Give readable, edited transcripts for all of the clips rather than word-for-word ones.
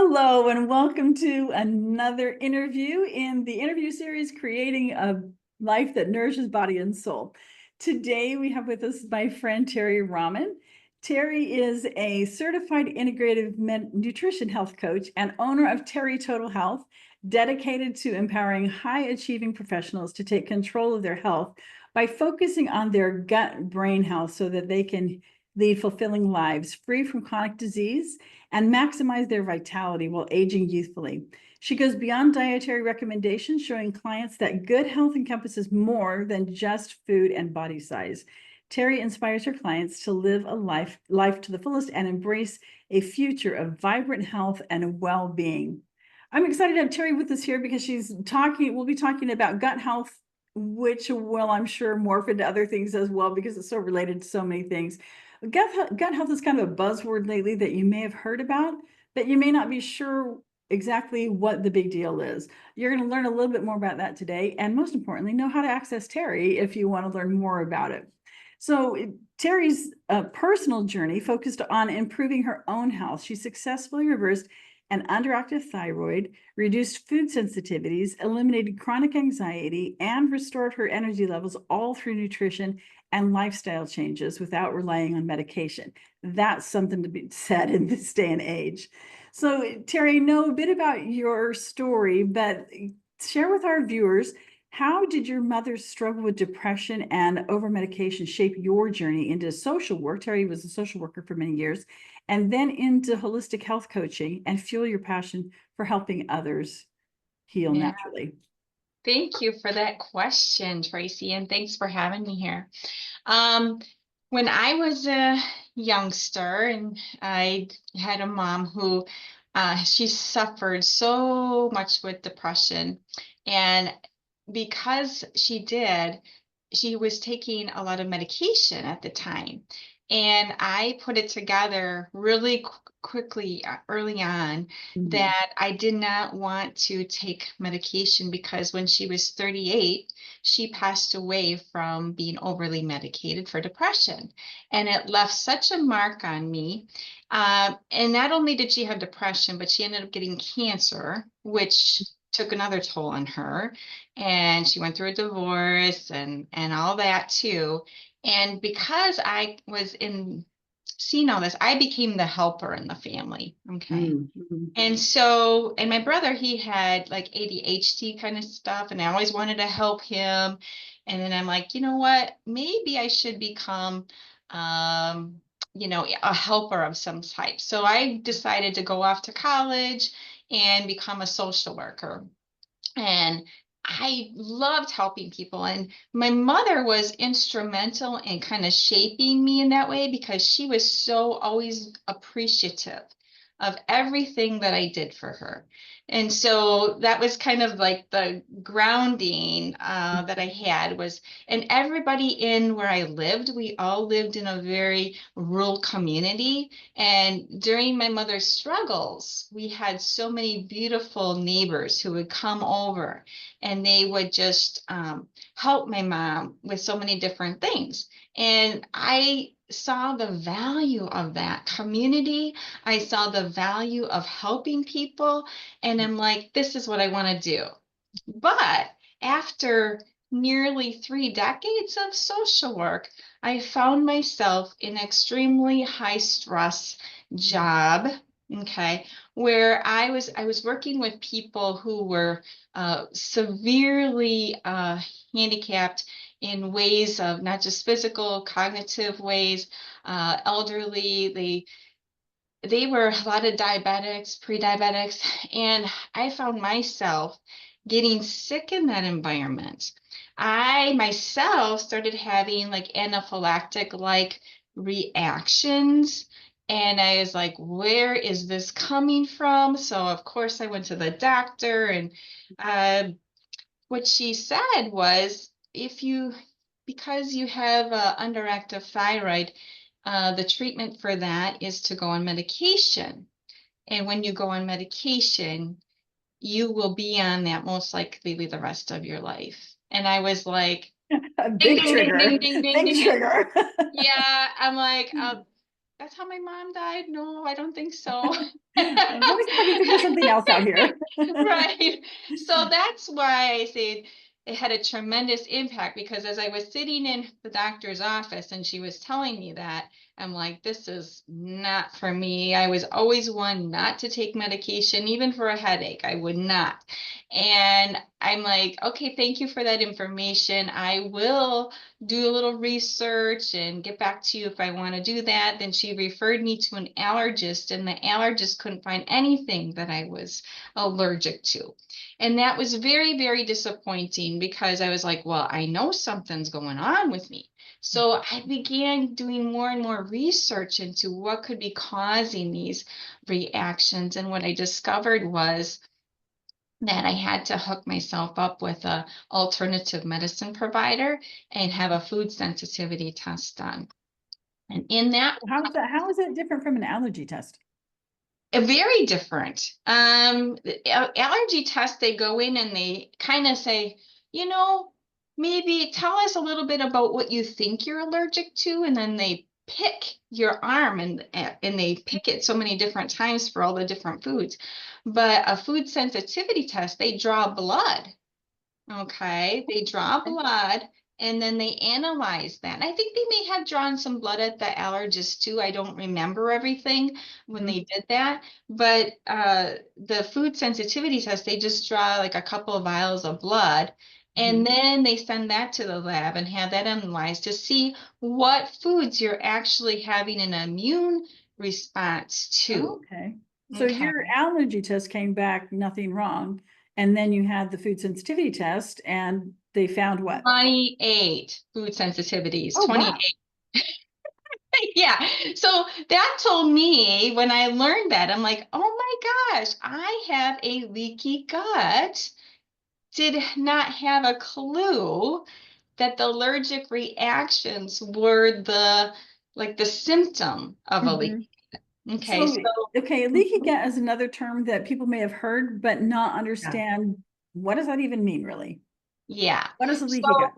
Hello, and welcome to another interview in the interview series, Creating a Life That Nourishes Body and Soul. Today, we have with us my friend, Terri Rahman. Terri is a certified integrative nutrition health coach and owner of Terri Total Health, dedicated to empowering high-achieving professionals to take control of their health by focusing on their gut-brain health so that they can lead fulfilling lives free from chronic disease and maximize their vitality while aging youthfully. She goes beyond dietary recommendations, showing clients that good health encompasses more than just food and body size. Terri inspires her clients to live a life to the fullest and embrace a future of vibrant health and well-being. I'm excited to have Terri with us here because we'll be talking about gut health, which will, I'm sure, morph into other things as well because it's so related to so many things. Gut health is kind of a buzzword lately that you may have heard about, but you may not be sure exactly what the big deal is. You're going to learn a little bit more about that today, and most importantly, know how to access Terri if you want to learn more about it. So Terri's personal journey focused on improving her own health. She successfully reversed an underactive thyroid, reduced food sensitivities, eliminated chronic anxiety, and restored her energy levels all through nutrition and lifestyle changes without relying on medication. That's something to be said in this day and age. So Terri, know a bit about your story, but share with our viewers, how did your mother's struggle with depression and over-medication shape your journey into social work? Terri was a social worker for many years, and then into holistic health coaching and fuel your passion for helping others heal naturally. Thank you for that question, Tracy, and thanks for having me here. When I was a youngster and I had a mom who she suffered so much with depression, and because she was taking a lot of medication at the time. And I put it together really quickly early on that I did not want to take medication because when she was 38, she passed away from being overly medicated for depression. And it left such a mark on me. And not only did she have depression, but she ended up getting cancer, which took another toll on her. And she went through a divorce and all that too. And because I was seeing all this, I became the helper in the family. Okay. Mm-hmm. And my brother, he had like ADHD kind of stuff, and I always wanted to help him. And then I'm like, you know what? Maybe I should become, um, a helper of some type. So I decided to go off to college and become a social worker. And I loved helping people. And my mother was instrumental in kind of shaping me in that way because she was so always appreciative of everything that I did for her. And so that was kind of like the grounding that I had was, and everybody in where I lived, we all lived in a very rural community. And during my mother's struggles, we had so many beautiful neighbors who would come over and they would just help my mom with so many different things. And I saw the value of that community. I saw the value of helping people. And I'm like, this is what I want to do. But after nearly 3 decades of social work, I found myself in an extremely high stress job, okay, where I was working with people who were severely handicapped in ways of not just physical, cognitive ways, elderly. They were a lot of diabetics, pre-diabetics, and I found myself getting sick in that environment. I myself started having like anaphylactic like reactions. And I was like, where is this coming from? So, of course, I went to the doctor, and what she said was, because you have underactive thyroid, the treatment for that is to go on medication. And when you go on medication, you will be on that most likely the rest of your life. And I was like, A ding, big ding, ding, trigger, ding, ding, ding, big ding. trigger. Yeah, I'm like, that's how my mom died? No, I don't think so. Let me see if I can figure something else out here. Right. So that's why I say it had a tremendous impact, because as I was sitting in the doctor's office and she was telling me that, I'm like, this is not for me. I was always one not to take medication, even for a headache. I would not. And I'm like, okay, thank you for that information. I will do a little research and get back to you if I want to do that. Then she referred me to an allergist, and the allergist couldn't find anything that I was allergic to. And that was very, very disappointing, because I was like, well, I know something's going on with me. So I began doing more and more research into what could be causing these reactions. And what I discovered was that I had to hook myself up with a alternative medicine provider and have a food sensitivity test done. And in that, How is it different from an allergy test? very different. The allergy tests, they go in and they kind of say, you know, maybe tell us a little bit about what you think you're allergic to, and then they pick your arm, and they pick it so many different times for all the different foods. But a food sensitivity test, they draw blood. Okay, they draw blood and then they analyze that. And I think they may have drawn some blood at the allergist too. I don't remember everything when Mhm. they did that. But the food sensitivity test, they just draw like a couple of vials of blood. Mhm. And then they send that to the lab and have that analyzed to see what foods you're actually having an immune response to. Okay. So Okay. your allergy test came back nothing wrong, and then you had the food sensitivity test, and they found what? 28 food sensitivities, Oh, wow. 28. Yeah. So that told me, when I learned that, I'm like, oh my gosh, I have a leaky gut. Did not have a clue that the allergic reactions were the symptom of a leak. Mhm. Okay. So, So okay, leaky gut is another term that people may have heard, but not yeah. understand. What does that even mean, really? Yeah. What is a leaky So gut?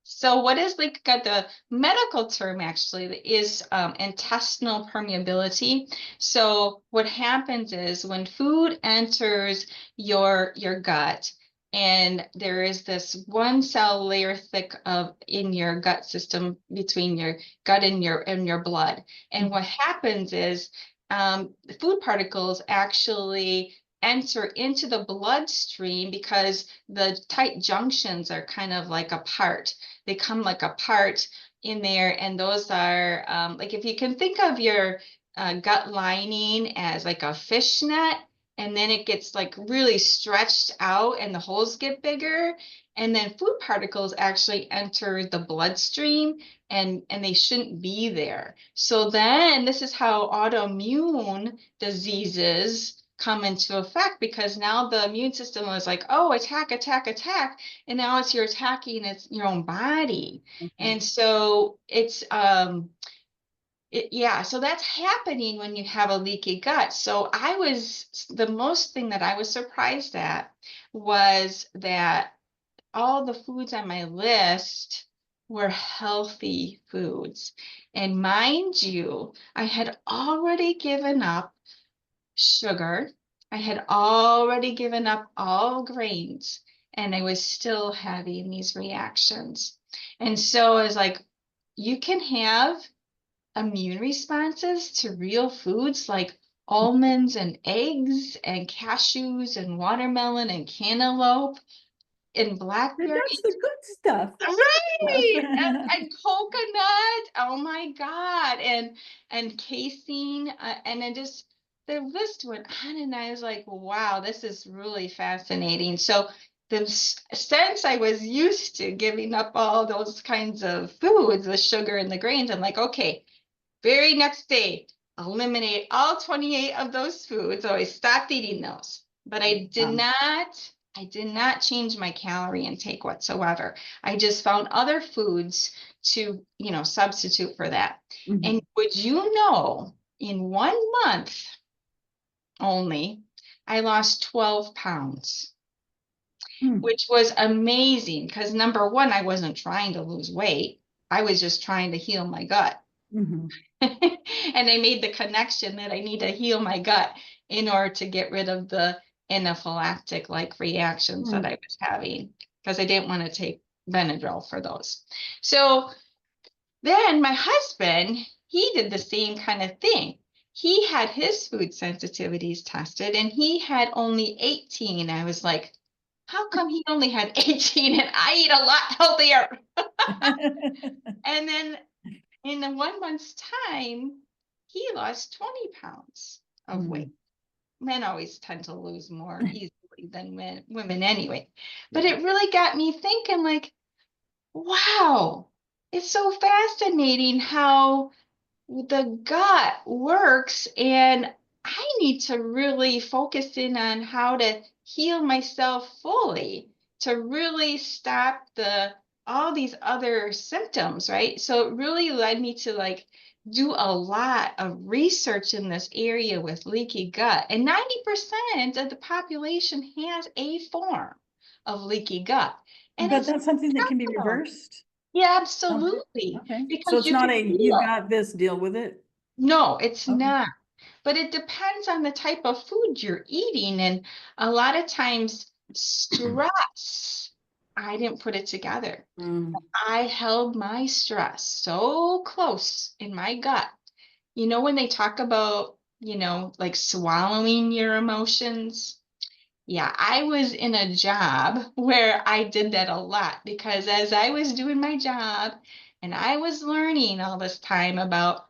So what is leaky gut? The medical term actually is intestinal permeability. So what happens is when food enters your gut, and there is this one cell layer thick of in your gut system between your gut and your blood. And what happens is the food particles actually enter into the bloodstream, because the tight junctions are kind of like apart. They come like apart in there, and those are like, if you can think of your gut lining as like a fishnet, and then it gets like really stretched out and the holes get bigger, and then food particles actually enter the bloodstream, and they shouldn't be there. So then this is how autoimmune diseases come into effect, because now the immune system was like, oh, attack, attack, attack, and now you're attacking your own body. Okay. And so yeah, so that's happening when you have a leaky gut. So the most thing that I was surprised at was that all the foods on my list were healthy foods. And mind you, I had already given up sugar. I had already given up all grains, and I was still having these reactions. And so I was like, you can have immune responses to real foods like almonds and eggs and cashews and watermelon and cantaloupe and That's blackberries. the good stuff. That's the Right. good stuff. And coconut. Oh my God. And casein. And then just the list went on, and I was like, wow, this is really fascinating. So since I was used to giving up all those kinds of foods, the sugar and the grains, I'm like, okay, very next day, eliminate all 28 of those foods. So I stopped eating those. But I did not change my calorie intake whatsoever. I just found other foods to, substitute for that. And Mhm. would you know, in 1 month only, I lost 12 pounds, Hmm. which was amazing, because number one, I wasn't trying to lose weight. I was just trying to heal my gut. Mhm. And I made the connection that I need to heal my gut in order to get rid of the anaphylactic like reactions that Mm. I was having, because I didn't want to take Benadryl for those. So then my husband, he did the same kind of thing. He had his food sensitivities tested and he had only 18. I was like, how come he only had 18 and I eat a lot healthier? And then in the 1 month's time, he lost 20 pounds of weight. Mm. Men always tend to lose more easily than women anyway. But Yeah. it really got me thinking, like, wow, it's so fascinating how the gut works, and I need to really focus in on how to heal myself fully to really stop the all these other symptoms, right? So it really led me to like do a lot of research in this area with leaky gut. And 90% of the population has a form of leaky gut. And But it's that's something that can be awesome. reversed. Yeah, Okay. absolutely. Okay. So Because it's you not can a, you've heal. got this, deal with it. No, it's Okay. not. But it depends on the type of food you're eating. And a lot of times, stress, I didn't put it together. Mm. I held my stress so close in my gut. You know, when they talk about, like swallowing your emotions? Yeah, I was in a job where I did that a lot because as I was doing my job and I was learning all this time about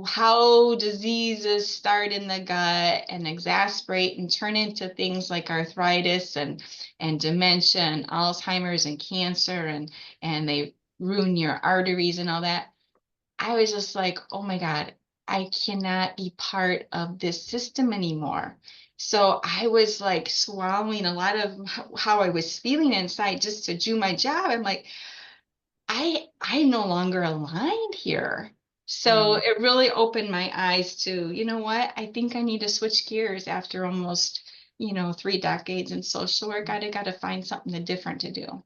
how diseases start in the gut and exacerbate and turn into things like arthritis and dementia and Alzheimer's and cancer and they ruin your arteries and all that. I was just like, oh my God, I cannot be part of this system anymore. So I was like swallowing a lot of how I was feeling inside just to do my job. I'm like, I no longer aligned here. So Mm. it really opened my eyes to, you know what? I think I need to switch gears after almost, 3 decades in social work. I gotta find something different to do.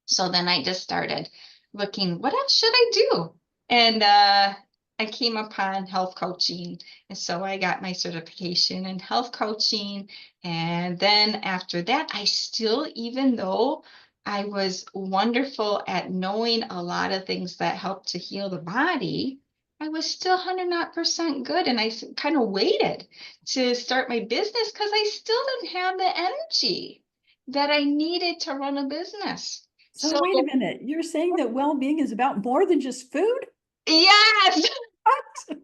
So then I just started looking, what else should I do? And I came upon health coaching. And so I got my certification in health coaching. And then after that, I still, even though I was wonderful at knowing a lot of things that help to heal the body, I was still 100% good. And I kind of waited to start my business because I still didn't have the energy that I needed to run a business. So So wait a minute, you're saying that well-being is about more than just food? yes, What?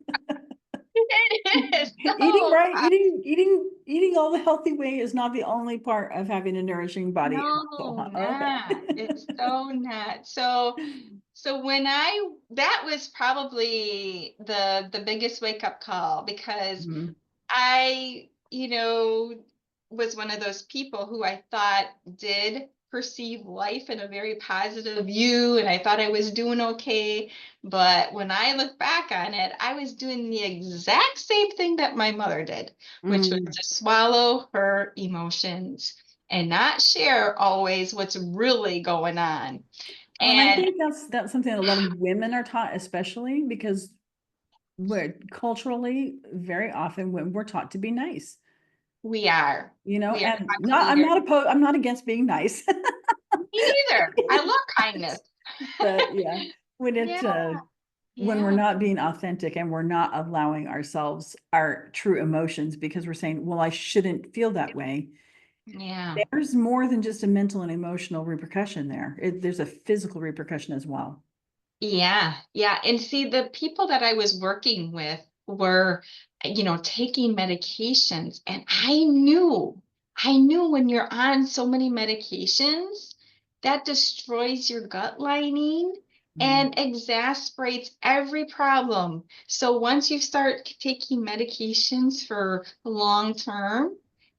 it is Eating so right, eating all the healthy way is not the only part of having a nourishing body and soul, no, huh? Okay. not. It's so not. So when that was probably the biggest wake up call because Mhm. I, was one of those people who I thought did perceive life in a very positive view, and I thought I was doing okay. But when I look back on it, I was doing the exact same thing that my mother did, which was Mm. to swallow her emotions and not share always what's really going on. Well, and I And think that's something that a lot of women are taught, especially because we're culturally very often when we're taught to be nice, we are, we are and taught to be very, I'm not against being nice. me neither. I love kindness. But yeah, when Yeah, it when we're yeah, not being authentic and we're not allowing ourselves our true emotions because we're saying, well, I shouldn't feel that way. yeah. There's more than just a mental and emotional repercussion there. There's a physical repercussion as well. Yeah, yeah. And see, the people that I was working with were, taking medications. And I knew when you're on so many medications, that destroys your gut lining Mm. and exacerbates every problem. So once you start taking medications for long term,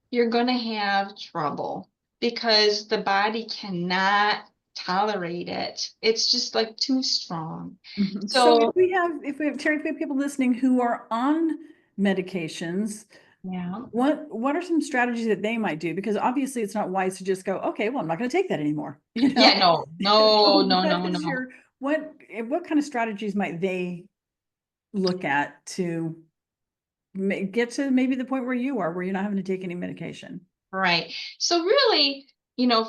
you're going to have trouble because the body cannot tolerate it. It's just like too strong. Mhm. So So, Terry, if we have people listening who are on medications, yeah. what are some strategies that they might do? Because obviously it's not wise to just go, okay, well, I'm not going to take that anymore, Yeah, no, So no, no, what no, is no. what kind of strategies might they look at to get to maybe the point where you are, where you're not having to take any medication? Right. So really,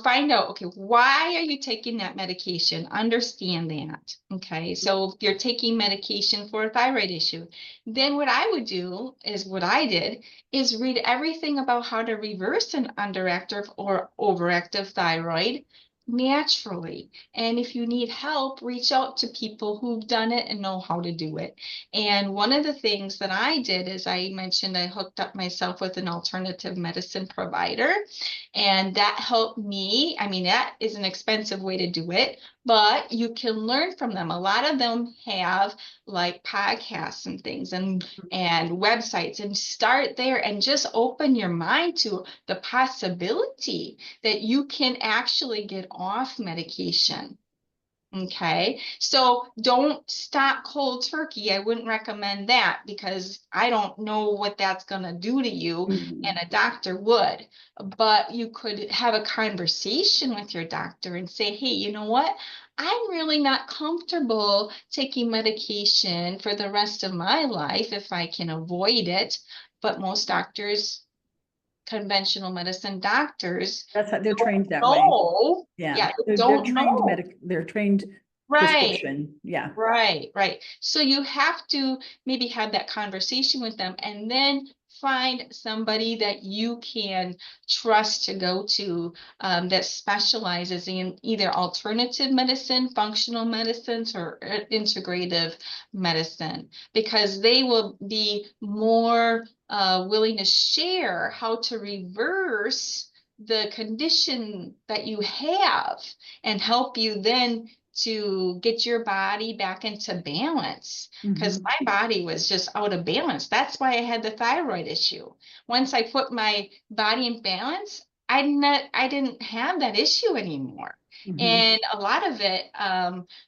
find out, okay, why are you taking that medication? Understand that. Okay. So if you're taking medication for a thyroid issue, then what I would do is what I did is read everything about how to reverse an underactive or overactive thyroid naturally. And if you need help, reach out to people who've done it and know how to do it. And one of the things that I did is I mentioned I hooked up myself with an alternative medicine provider, and that helped me. I mean, that is an expensive way to do it, but you can learn from them. A lot of them have like podcasts and things and websites, and start there and just open your mind to the possibility that you can actually get off medication. Okay, so don't stop cold turkey. I wouldn't recommend that because I don't know what that's going to do to you, and Mhm. a doctor would. But you could have a conversation with your doctor and say, hey, you know what? I'm really not comfortable taking medication for the rest of my life if I can avoid it. But most doctors, conventional medicine doctors, That's how they're don't trained that way. know. Yeah, Yeah, they're don't trained know. they're trained Right. prescription. Yeah. Right, right. So you have to maybe have that conversation with them and then find somebody that you can trust to go to, that specializes in either alternative medicine, functional medicines, or integrative medicine, because they will be more willing to share how to reverse the condition that you have and help you then to get your body back into balance, because Mhm. my body was just out of balance. That's why I had the thyroid issue. Once I put my body in balance, I didn't have that issue anymore. Mhm. And a lot of it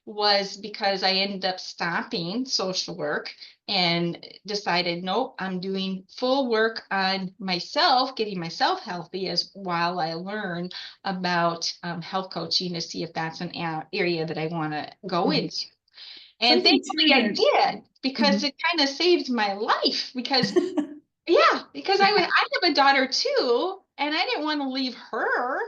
was because I ended up stopping social work and decided, nope, I'm doing full work on myself, getting myself healthy as while I learn about health coaching to see if that's an area that I want to go Mhm. into. And Something too thankfully I that did, because Mhm. it kind of saved my life. Because yeah, because I have a daughter too, and I didn't want to leave her,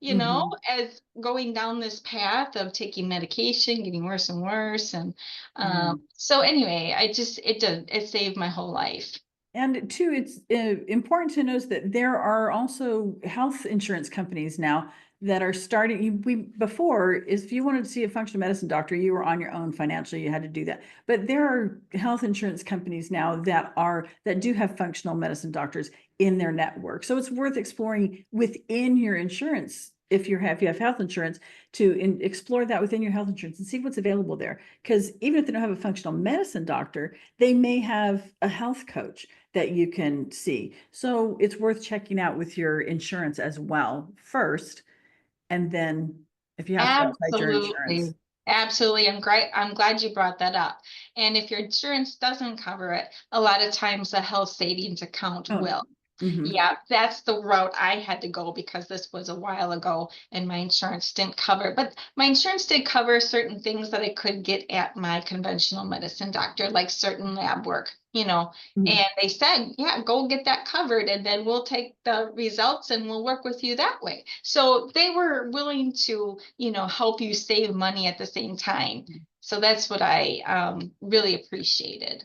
Mhm. as going down this path of taking medication, getting worse and worse. And Yeah. so anyway, it saved my whole life. And two, it's important to note that there are also health insurance companies now that are starting. Before, if you wanted to see a functional medicine doctor, you were on your own financially. You had to do that. But there are health insurance companies now that do have functional medicine doctors in their network. So it's worth exploring within your insurance if you have health insurance explore that within your health insurance and see what's available there. Because even if they don't have a functional medicine doctor, they may have a health coach that you can see. So it's worth checking out with your insurance as well first. And then if you have to outside your insurance. Absolutely. Absolutely. I'm glad you brought that up. And if your insurance doesn't cover it, a lot of times the health savings account Oh, will. mhm, Yeah, that's the route I had to go because this was a while ago and my insurance didn't cover. But my insurance did cover certain things that I could get at my conventional medicine doctor, like certain lab work. mhm. And they said, yeah, go get that covered and then we'll take the results and we'll work with you that way. So they were willing to help you save money at the same time. So that's what I really appreciated.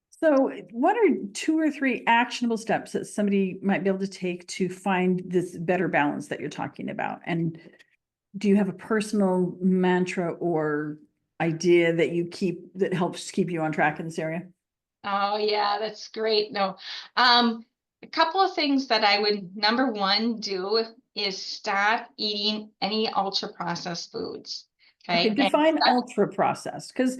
So what are two or three actionable steps that somebody might be able to take to find this better balance that you're talking about? And do you have a personal mantra or idea that you keep that helps keep you on track in this area? Oh yeah, that's great. No, um, a couple of things that I would number one do is stop eating any ultra processed foods. Okay, Okay, and define ultra processed because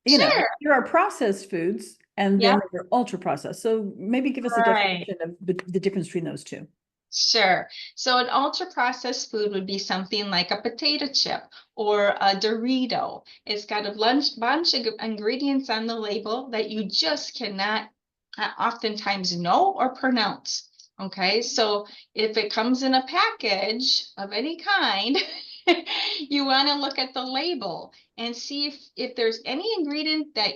sure, there are processed foods and yep, then there are ultra processed. So maybe give us a right. definition of the difference between those two. Sure. So an ultra processed food would be something like a potato chip or a Dorito. It's got a bunch of ingredients on the label that you just cannot oftentimes know or pronounce. Okay, so if it comes in a package of any kind, You want to look at the label and see if there's any ingredient that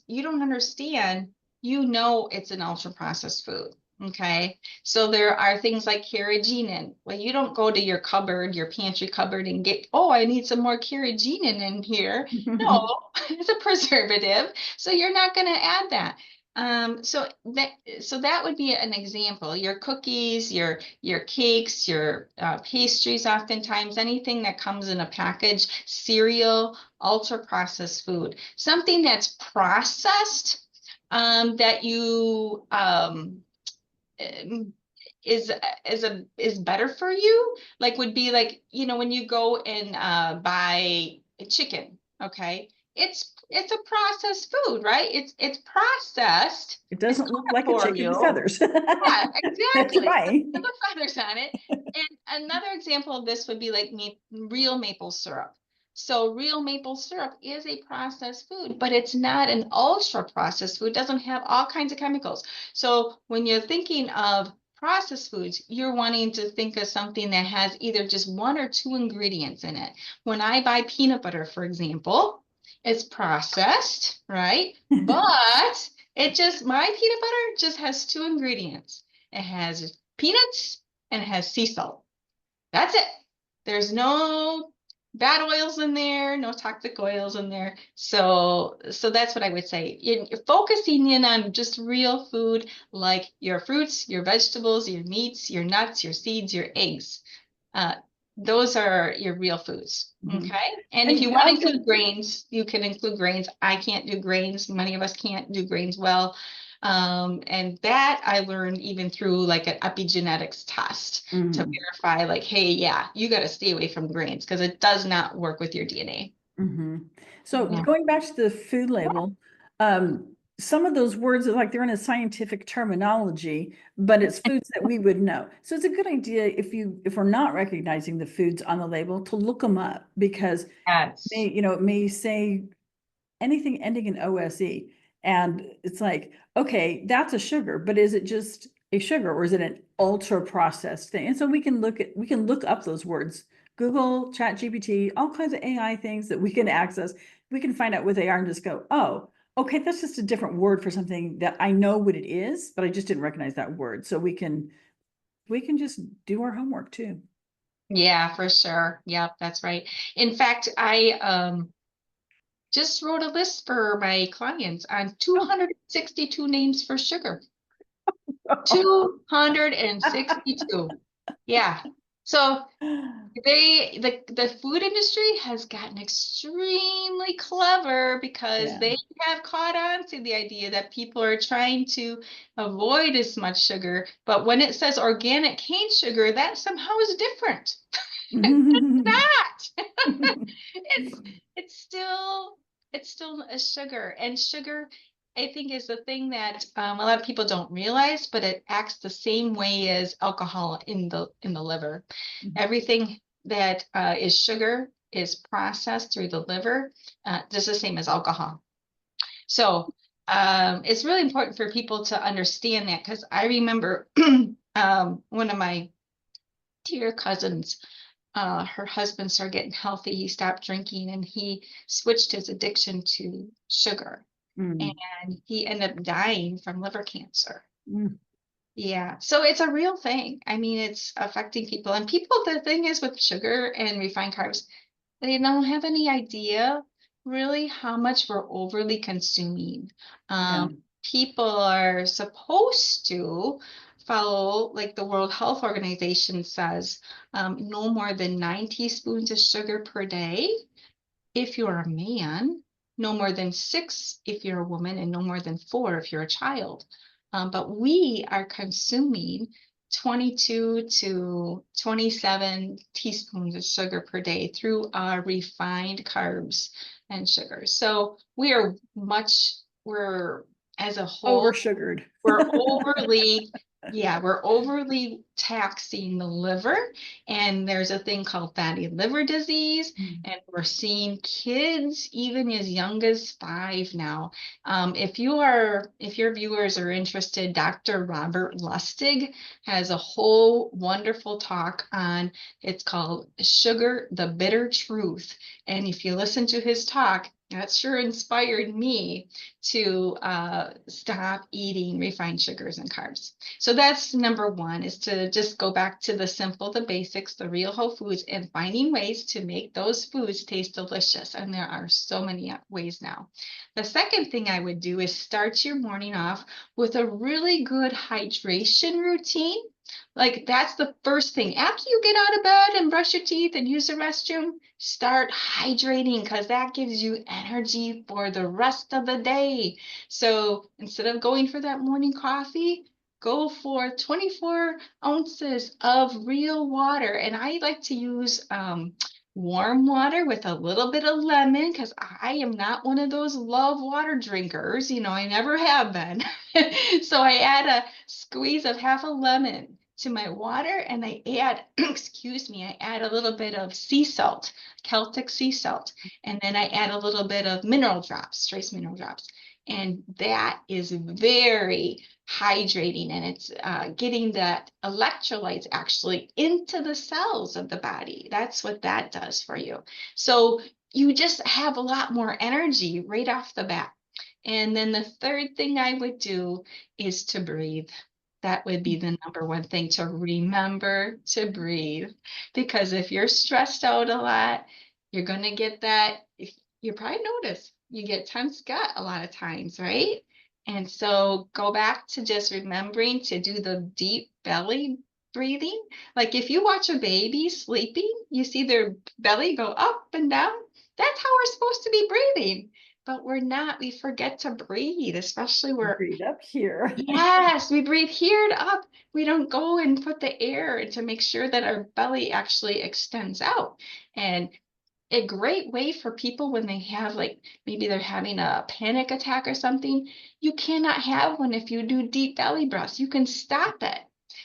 you don't understand, it's an ultra processed food. Okay. So there are things like carrageenan. Well, you don't go to your cupboard, your pantry cupboard and get, oh, I need some more carrageenan in here. No, it's a preservative. So you're not going to add that. So that would be an example. Your cookies, your cakes, your pastries, oftentimes anything that comes in a package, cereal, ultra processed food, something that's processed, that you um, is better for you, like would be like, when you go and buy chicken, okay, it's a processed food, right? It's processed. It It's doesn't look good like a for chicken with you. feathers. Yeah, That's exactly. right. Put the feathers on it. And another example of this would be like real maple syrup. So real maple syrup is a processed food, but it's not an ultra processed food. It doesn't have all kinds of chemicals. So when you're thinking of processed foods, you're wanting to think of something that has either just one or two ingredients in it. When I buy peanut butter, for example, it's processed, right? But my peanut butter just has two ingredients. It has peanuts and it has sea salt. That's it. There's no bad oils in there, no toxic oils in there. So that's what I would say. You're focusing in on just real food, like your fruits, your vegetables, your meats, your nuts, your seeds, your eggs. Uh, those are your real foods. Mhm. Okay. And if And you want to I've include been, grains, you can include grains. I can't do grains. Many of us can't do grains well. And that I learned even through like an epigenetics test to mhm, verify, like, hey, yeah, you got to stay away from grains because it does not work with your DNA. mhm. So Yeah. going back to the food label, some of those words are like they're in a scientific terminology, but it's foods that we would know. So it's a good idea if we're not recognizing the foods on the label to look them up because Yes. it may say anything ending in OSE. And it's like, okay, that's a sugar, but is it just a sugar or is it an ultra processed thing? And so we can look up those words, Google, Chat GPT, all kinds of AI things that we can access. We can find out what they are and just go, oh, okay, that's just a different word for something that I know what it is, but I just didn't recognize that word. So we can just do our homework too. Yeah, for sure. Yep, that's right. In fact, I just wrote a list for my clients on Oh. 262 names for sugar. 262. Yeah. So the food industry has gotten extremely clever because Yeah. they have caught on to the idea that people are trying to avoid as much sugar. But when it says organic cane sugar, that somehow is different. Not. It's it's still it's still a sugar, and sugar I think is the thing that a lot of people don't realize, but it acts the same way as alcohol in the liver. Everything that is sugar is processed through the liver, just the same as alcohol. So it's really important for people to understand that because I remember one of my dear cousins, her husband started getting healthy. He stopped drinking and he switched his addiction to sugar. Mm, And he ended up dying from liver cancer. mm, Yeah. So it's a real thing. I mean, it's affecting people. And people, the thing is with sugar and refined carbs, they don't have any idea really how much we're overly consuming. yeah. People are supposed to follow, like the World Health Organization says, no more than 9 teaspoons of sugar per day if you're a man, no more than 6 if you're a woman, and no more than 4 if you're a child. But we are consuming 22 to 27 teaspoons of sugar per day through our refined carbs and sugars. So we're as a Over whole, sugared. we're overly Yeah, we're overly taxing the liver, and there's a thing called fatty liver disease, and we're seeing kids even as young as 5 now. If your viewers are interested, Dr. Robert Lustig has a whole wonderful talk on, it's called Sugar, the Bitter Truth. And if you listen to his talk, that sure inspired me to stop eating refined sugars and carbs. So that's number one, is to just go back to the simple, the basics, the real whole foods, and finding ways to make those foods taste delicious. And there are so many ways now. The second thing I would do is start your morning off with a really good hydration routine. Like that's the first thing. After you get out of bed and brush your teeth and use the restroom, start hydrating, because that gives you energy for the rest of the day. So instead of going for that morning coffee, go for 24 ounces of real water. And I like to use warm water with a little bit of lemon, because I am not one of those love water drinkers. I never have been. So I add a squeeze of half a lemon to my water, and I add, excuse me, I add a little bit of sea salt, Celtic sea salt, and then I add a little bit of mineral drops, trace mineral drops. And that is very hydrating, and it's getting that electrolytes actually into the cells of the body. That's what that does for you. So you just have a lot more energy right off the bat. And then the third thing I would do is to breathe. That would be the number one thing, to remember to breathe. Because if you're stressed out a lot, you're going to get that. You probably notice you get tense gut a lot of times, right? And so go back to just remembering to do the deep belly breathing. Like if you watch a baby sleeping, you see their belly go up and down. That's how we're supposed to be breathing. But we're not. We forget to breathe, especially where, Breathe up here. yes, we breathe here to up. We don't go and put the air to make sure that our belly actually extends out. And a great way for people when they have, like, maybe they're having a panic attack or something, you cannot have one if you do deep belly breaths. You can stop it,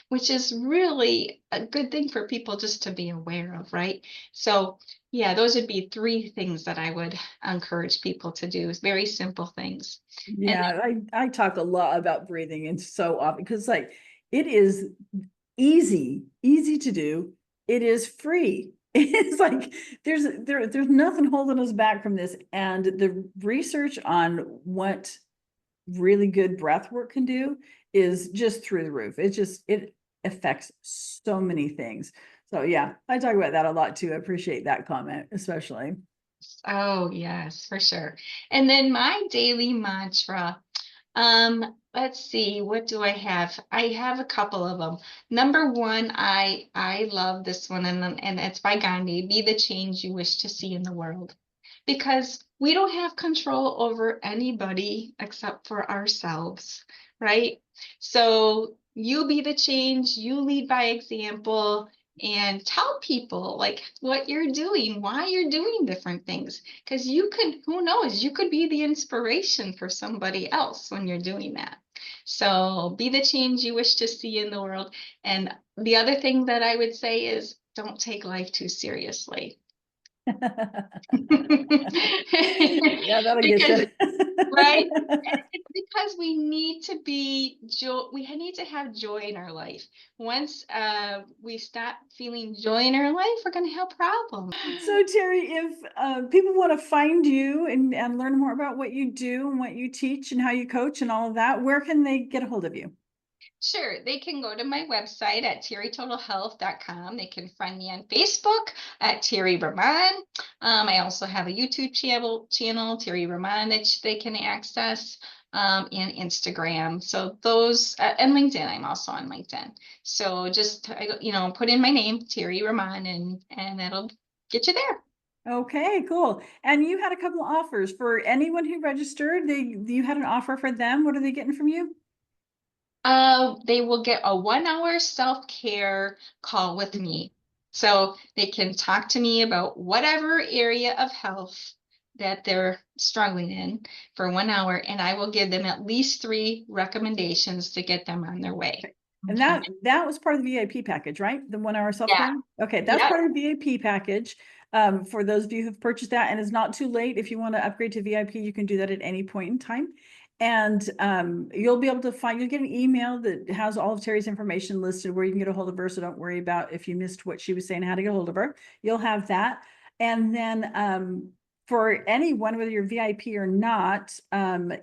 which is really a good thing for people just to be aware of, right? So yeah, those would be 3 things that I would encourage people to do. It's very simple things. And Yeah, I talk a lot about breathing, and so often, because like it is easy to do. It is free. It's like there's nothing holding us back from this. And the research on what really good breath work can do is just through the roof. It affects so many things. So yeah, I talk about that a lot too. I appreciate that comment, especially. oh yes, for sure. And then my daily mantra. Let's see, what do I have? I have a couple of them. Number one, I love this one, and it's by Gandhi. Be the change you wish to see in the world. Because we don't have control over anybody except for ourselves, right? So you be the change, you lead by example, and tell people like what you're doing, why you're doing different things. Because you could, who knows, you could be the inspiration for somebody else when you're doing that. So be the change you wish to see in the world. And the other thing that I would say is don't take life too seriously. Yeah, that'll get Because, you. right? It's because we need to be joy. We need to have joy in our life. Once we stop feeling joy in our life, we're going to have problems. So Terri, if people want to find you and learn more about what you do and what you teach and how you coach and all of that, where can they get a hold of you? Sure, they can go to my website at territotalhealth.com. They can find me on Facebook at Terri Rahman. I also have a YouTube channel, Terri Rahman, that they can access, and Instagram. So those, and LinkedIn. I'm also on LinkedIn. So just put in my name, Terri Rahman, and that'll get you there. Okay, cool. And you had a couple of offers for anyone who registered. You had an offer for them. What are they getting from you? They will get a 1 hour self-care call with me. So they can talk to me about whatever area of health that they're struggling in for 1 hour, and I will give them at least 3 recommendations to get them on their way. And that was part of the VIP package, right? The 1 hour Yeah. self-care? Okay, that's Yep. part of the VIP package. For those of you who've purchased that, and it's not too late. If you want to upgrade to VIP, you can do that at any point in time. And you'll be able to you'll get an email that has all of Terri's information listed where you can get a hold of her. So don't worry about if you missed what she was saying, how to get a hold of her. You'll have that. And then for anyone, whether you're VIP or not,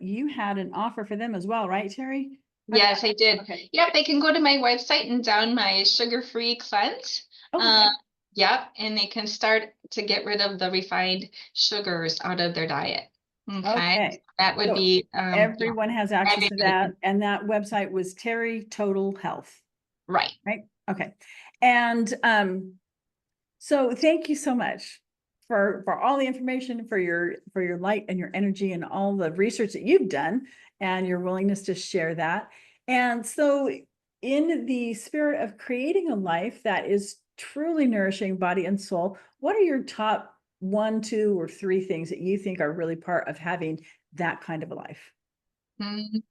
you had an offer for them as well, right, Terri? Yes, I did. Okay. Yep, they can go to my website and down my sugar-free cleanse. Oh, okay. Yep, and they can start to get rid of the refined sugars out of their diet. Okay. That would So be everyone has access to everybody. that. And that website was Terri Total Health, Right. right? Okay. And so thank you so much for all the information, for your light and your energy and all the research that you've done and your willingness to share that. And so in the spirit of creating a life that is truly nourishing body and soul, what are your top 1, 2, or 3 things that you think are really part of having that kind of a life? Mm.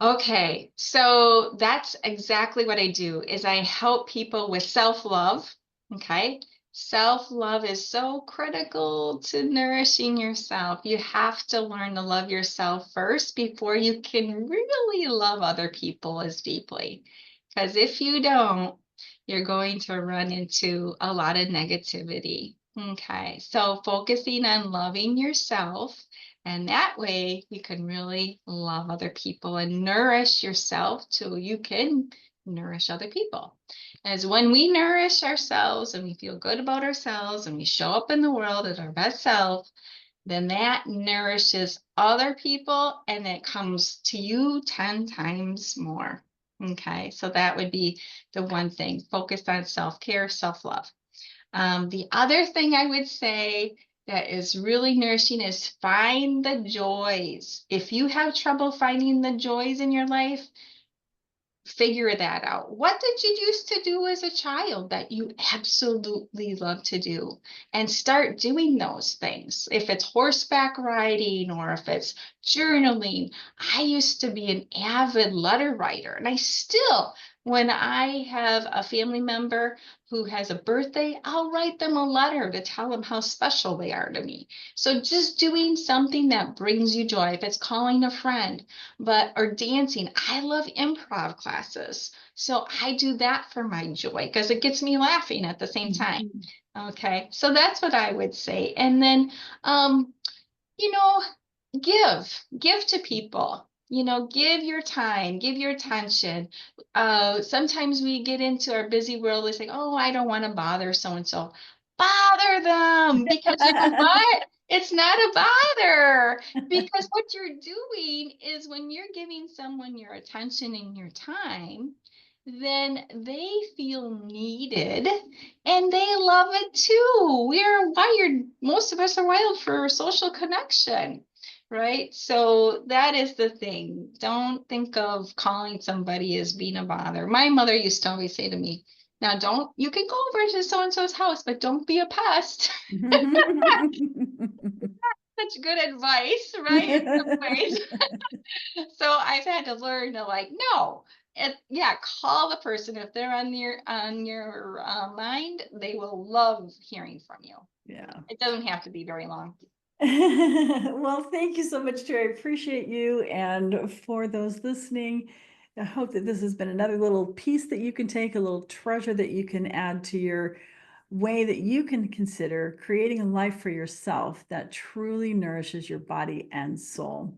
Okay, so that's exactly what I do is I help people with self-love. Okay. Self-love is so critical to nourishing yourself. You have to learn to love yourself first before you can really love other people as deeply. Because if you don't, you're going to run into a lot of negativity. Okay, so focusing on loving yourself, and that way you can really love other people and nourish yourself so you can nourish other people. As when we nourish ourselves and we feel good about ourselves and we show up in the world as our best self, then that nourishes other people and it comes to you 10 times more. Okay, so that would be the one thing, focus on self-care, self-love. The other thing I would say that is really nourishing is find the joys. If you have trouble finding the joys in your life, figure that out. What did you used to do as a child that you absolutely love to do? And start doing those things. If it's horseback riding or if it's journaling, I used to be an avid letter writer, and I still, when I have a family member who has a birthday, I'll write them a letter to tell them how special they are to me. So just doing something that brings you joy, if it's calling a friend, or dancing. I love improv classes. So I do that for my joy because it gets me laughing at the same time. Okay. So that's what I would say. And then, you know, give to people. Give your time, give your attention. Sometimes we get into our busy world, we say, oh, I don't want to bother so and so. Bother them, because you know what? It's not a bother, because what you're doing is when you're giving someone your attention and your time, then they feel needed and they love it too. We're wired, most of us are wired for social connection. Right. So that is the thing. Don't think of calling somebody as being a bother. My mother used to always say to me, now you can go over to so-and-so's house, but don't be a pest. Such good advice, right? In some ways. So I've had to learn to no, yeah, call the person. If they're on your mind, they will love hearing from you. Yeah. It doesn't have to be very long. Well, thank you so much, Terri. I appreciate you. And for those listening, I hope that this has been another little piece that you can take, a little treasure that you can add to your way that you can consider creating a life for yourself that truly nourishes your body and soul.